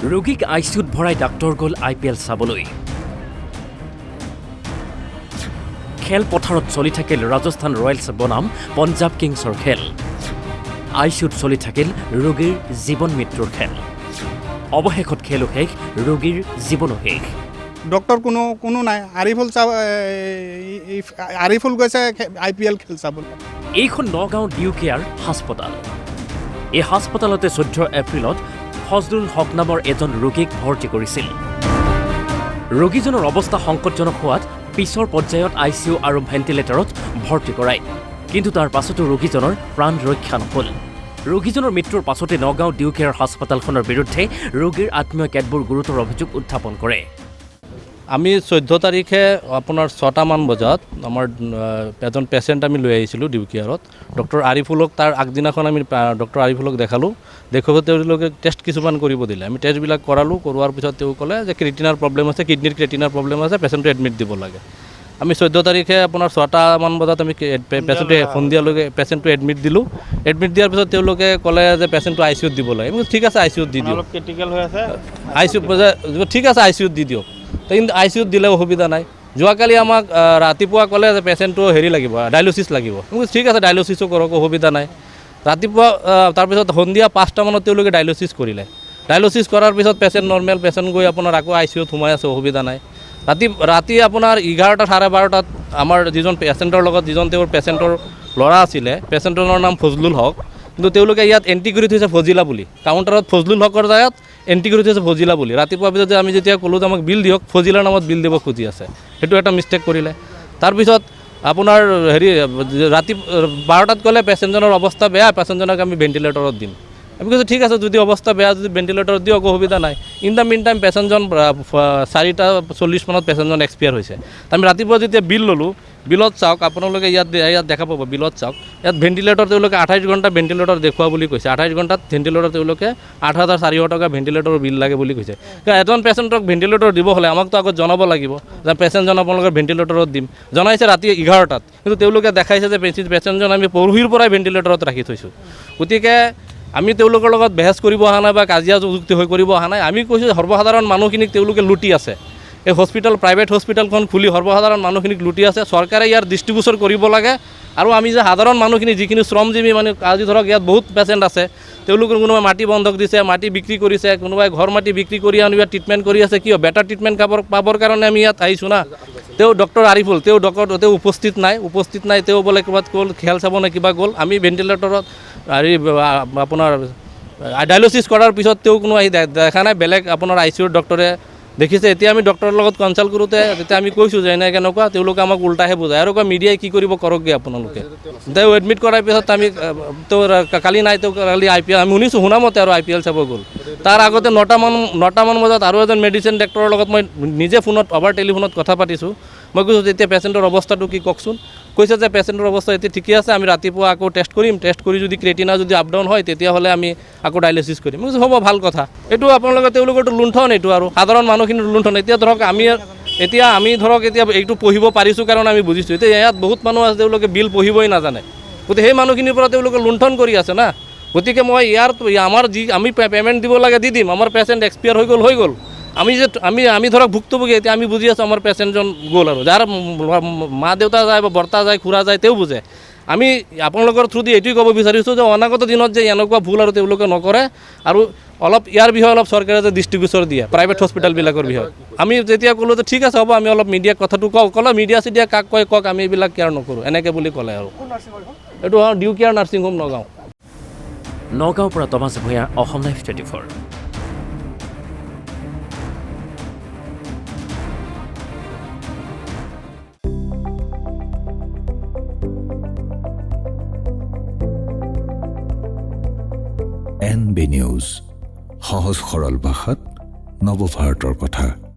ৰোগীক আইচিউত ভৰাই ডাক্তৰ গ'ল IPL চাবলৈ। খেলপথাৰত চলি থাকিল ৰাজস্থান ৰয়েলছ বনাম পঞ্জাৱ কিংছৰ খেল। আইচিউত চলি থাকিল ৰোগীৰ জীৱন মৃত্যুৰ খেল। অৱশেষত খেলো শেষ, ৰোগীৰ জীৱনো শেষ। ডক্টৰ কোনো নাই। আৰিফুল গৈছে IPL খেল চাবলৈ। এইখন নগাঁও ডিউকেয়াৰ হাস্পতাল। এই হাস্পতালতে 14 এপ্ৰিলত ফজলুল হক নামৰ এজন ৰোগীক ভৰ্তি কৰিছিল। ৰোগীজনৰ অৱস্থা সংকটজনক হোৱাত পিছৰ পৰ্যায়ত ICU আৰু ভেণ্টিলেটৰত ভৰ্তি কৰায়। কিন্তু তাৰ পাছতো ৰোগীজনৰ প্ৰাণ ৰক্ষা নহ'ল। ৰোগীজনৰ মৃত্যুৰ পাছতে নগাঁও ডিউকেয়াৰ হাস্পতালখনৰ বিৰুদ্ধে ৰোগীৰ আত্মীয় কেতবোৰ গুৰুতৰ অভিযোগ উত্থাপন কৰে। আমি 14 তাৰিখে আপোনাৰ 6টামান বজাত আমাৰ এজন পেচেণ্ট আমি লৈ আহিছিলোঁ ডিউকেয়াৰত। ডক্টৰ আৰিফুলক তাৰ আগদিনাখন আমি ডক্টৰ আৰিফুলক দেখালোঁ। দেখুৱাত তেওঁলোকে টেষ্ট কিছুমান কৰিব দিলে। আমি টেষ্টবিলাক কৰালোঁ। কৰোৱাৰ পিছত তেওঁ ক'লে যে ক্ৰিটিনাৰ প্ৰব্লেম আছে, কিডনিৰ ক্ৰিটিনাৰ প্ৰব্লেম আছে, পেচেণ্টটো এডমিট দিব লাগে। আমি 14 তাৰিখে আপোনাৰ 6টামান বজাত আমি পেচেণ্টটো সন্ধিয়ালৈকে পেচেণ্টটো এডমিট দিলোঁ। এডমিট দিয়াৰ পিছত তেওঁলোকে ক'লে যে পেচেণ্টটো ICUত দিব লাগে। আমি ঠিক আছে ICUত দি দিওঁ, ক্ৰিটিকেল হৈ আছে ঠিক আছে ICUত দি দিয়ক। কিন্তু ICUত দিলে অসুবিধা নাই। যোৱাকালি আমাক ৰাতিপুৱা ক'লে যে পেচেণ্টটো লাগিব, ডায়লচিছ লাগিব। ঠিক আছে ডায়লচিছো কৰক, অসুবিধা নাই। ৰাতিপুৱা তাৰপিছত সন্ধিয়া 5টামানত তেওঁলোকে ডায়লচিছ কৰিলে। ডায়লচিছ কৰাৰ পিছত পেচেণ্ট নৰ্মেল, পেচেণ্ট গৈ আপোনাৰ আকৌ ICUত সোমাই আছে, অসুবিধা নাই। ৰাতি আপোনাৰ 11টা 12:30 আমাৰ যিজন পেচেণ্টৰ লগত যিজন তেওঁৰ পেচেণ্টৰ ল'ৰা আছিলে, পেচেণ্টৰ নাম ফজলুল হক, কিন্তু তেওঁলোকে ইয়াত এণ্ট্ৰি কৰি থৈছে ফজিলা বুলি। কাউণ্টাৰত ফজলুল হকৰ জেগাত এণ্ট্ৰি কৰি থৈছে ফজিলা বুলি। ৰাতিপুৱা পিছত আমি যেতিয়া ক'লোঁ যে আমাক বিল দিয়ক, ফজিলাৰ নামত বিল দিব খুজি আছে। সেইটো এটা মিষ্টেক কৰিলে। তাৰপিছত আপোনাৰ ৰাতি 12টাত ক'লে পেচেণ্টজনৰ অৱস্থা বেয়া, পেচেণ্টজনক আমি ভেণ্টিলেটৰত দিম। আমি কৈছোঁ ঠিক আছে, যদি অৱস্থা বেয়া যদি ভেণ্টিলেটৰত দিয়ক, অসুবিধা নাই। ইন দ্য মিন টাইম পেচেণ্টজন 4:40 পেচেণ্টজন এক্সপায়াৰ হৈছে। আমি ৰাতিপুৱা যেতিয়া বিল ল'লোঁ, বিলত চাওক, আপোনালোকে ইয়াত দেখা পাব, বিলত চাওক, ইয়াত ভেণ্টিলেটৰ তেওঁলোকে 28 ঘণ্টা ভেণ্টিলেটৰ দেখুওৱা বুলি কৈছে। 28 ঘণ্টাত ভেণ্টিলেটৰ তেওঁলোকে 8,400 টকা ভেণ্টিলেটৰৰ বিল লাগে বুলি কৈছে। এজন পেচেণ্টক ভেণ্টিলেটৰ দিব হ'লে আমাকতো আগত জনাব লাগিব যে পেচেণ্টজন আপোনালোকে ভেণ্টিলেটৰত দিম। জনাইছে ৰাতি 11টাত, কিন্তু তেওঁলোকে দেখাইছে যে পেচেণ্টজন আমি পৰহিৰ পৰাই ভেণ্টিলেটৰত ৰাখি থৈছোঁ। গতিকে আমি তেওঁলোকৰ লগত বেহেজ কৰিব অহা নাই বা কাজিয়া যুক্তি হৈ কৰিব অহা নাই। আমি কৈছোঁ সৰ্বসাধাৰণ মানুহখিনিক তেওঁলোকে লুটি আছে। এই হস্পিটেল, প্ৰাইভেট হস্পিটেলখন খুলি সৰ্বসাধাৰণ মানুহখিনিক লুটি আছে। চৰকাৰে ইয়াৰ দৃষ্টিগোচৰ কৰিব লাগে। আৰু আমি যে সাধাৰণ মানুহখিনি, যিখিনি শ্ৰমজীৱী মানে, আজি ধৰক ইয়াত বহুত পেচেণ্ট আছে, তেওঁলোকৰ কোনোবাই মাটি বন্ধক দিছে, মাটি বিক্ৰী কৰিছে, কোনোবাই ঘৰ মাটি বিক্ৰী কৰি আনি ইয়াত ট্ৰিটমেণ্ট কৰি আছে। কিয়? বেটাৰ ট্ৰিটমেণ্ট পাবৰ কাৰণে আমি ইয়াত আহিছোঁ না। তেওঁ ডক্টৰ আৰিফুল, তেওঁ উপস্থিত নাই। তেওঁ বোলে ক'ৰবাত গ'ল, খেল চাব নে কিবা গ'ল। আমি ভেণ্টিলেটৰত আপোনাৰ ডায়লচিছ কৰাৰ পিছত তেওঁ কোনো আহি দেখা নাই। বেলেগ আপোনাৰ ICUৰ ডক্টৰে দেখিছে। এতিয়া আমি ডক্টৰৰ লগত কনচাল্ট কৰোঁতে তেতিয়া আমি কৈছোঁ যে কেনেকুৱা, তেওঁলোকে আমাক উল্টাহে বুজায় আৰু কয় মিডিয়াই কি কৰিব কৰকগৈ আপোনালোকে। তেওঁ এডমিট কৰাৰ পিছত আমি তেওঁ কালি নাই, তেওঁ কালি IPL আমি শুনিছোঁ, শুনামতে আৰু IPL চাব গ'ল। তাৰ আগতে 9টামান বজাত আৰু এজন মেডিচিন ডক্টৰৰ লগত মই নিজে ফোনত টেলিফোনত কথা পাতিছোঁ। মই কৈছোঁ তেতিয়া পেচেণ্টৰ অৱস্থাটো কি কওকচোন। কৈছে যে পেচেণ্টৰ অৱস্থা এতিয়া ঠিকে আছে, আমি ৰাতিপুৱা আকৌ টেষ্ট কৰিম, টেষ্ট কৰি যদি ক্ৰেটিনা যদি আপ ডাউন হয় তেতিয়াহ'লে আমি আকৌ ডায়লচিছ কৰিম। মই কৈছোঁ হ'ব, ভাল কথা। এইটো আপোনালোকে তেওঁলোকৰতো লুণ্ঠন, এইটো আৰু সাধাৰণ মানুহখিনিৰ লুণ্ঠন। এতিয়া ধৰক আমি এইটো পঢ়িব পাৰিছোঁ কাৰণে আমি বুজিছোঁ। এতিয়া ইয়াত বহুত মানুহ আছে তেওঁলোকে বিল পঢ়িবই নাজানে। গতিকে সেই মানুহখিনিৰ পৰা তেওঁলোকে লুণ্ঠন কৰি আছে না। গতিকে মই আমাৰ আমি পে'মেণ্ট দিব লাগে দি দিম। আমাৰ পেচেণ্ট এক্সপায়াৰ হৈ গ'ল। আমি ধৰক ভুক্তভোগী। এতিয়া আমি বুজি আছোঁ আমাৰ পেচেণ্টজন গ'ল, আৰু যাৰ মা দেউতা যায় বা বৰ্তা যায়, খুৰা যায়, তেওঁ বুজে। আমি আপোনালোকৰ থ্ৰুদি এইটোৱে ক'ব বিচাৰিছোঁ যে অনাগত দিনত যে এনেকুৱা ভুল আৰু তেওঁলোকে নকৰে, আৰু অলপ ইয়াৰ বিষয়ে অলপ চৰকাৰে যে দৃষ্টিগোচৰ দিয়ে প্ৰাইভেট হস্পিটেলবিলাকৰ বিষয়ে। আমি যেতিয়া ক'লোঁ যে ঠিক আছে হ'ব, আমি অলপ মিডিয়াক কথাটো ক'লে মিডিয়া চিডিয়া কাক কওক, আমি এইবিলাক কেয়াৰ নকৰোঁ, এনেকৈ বুলি ক'লে। আৰু এইটো ডিউকেয়াৰ নাৰ্ছিং হোম, নগাঁও। নগাঁৱৰ পৰা Thomas Bhuyan, Assam live 24। NB news, সহজ সৰল ভাষাত নৱভাৰতৰ কথা।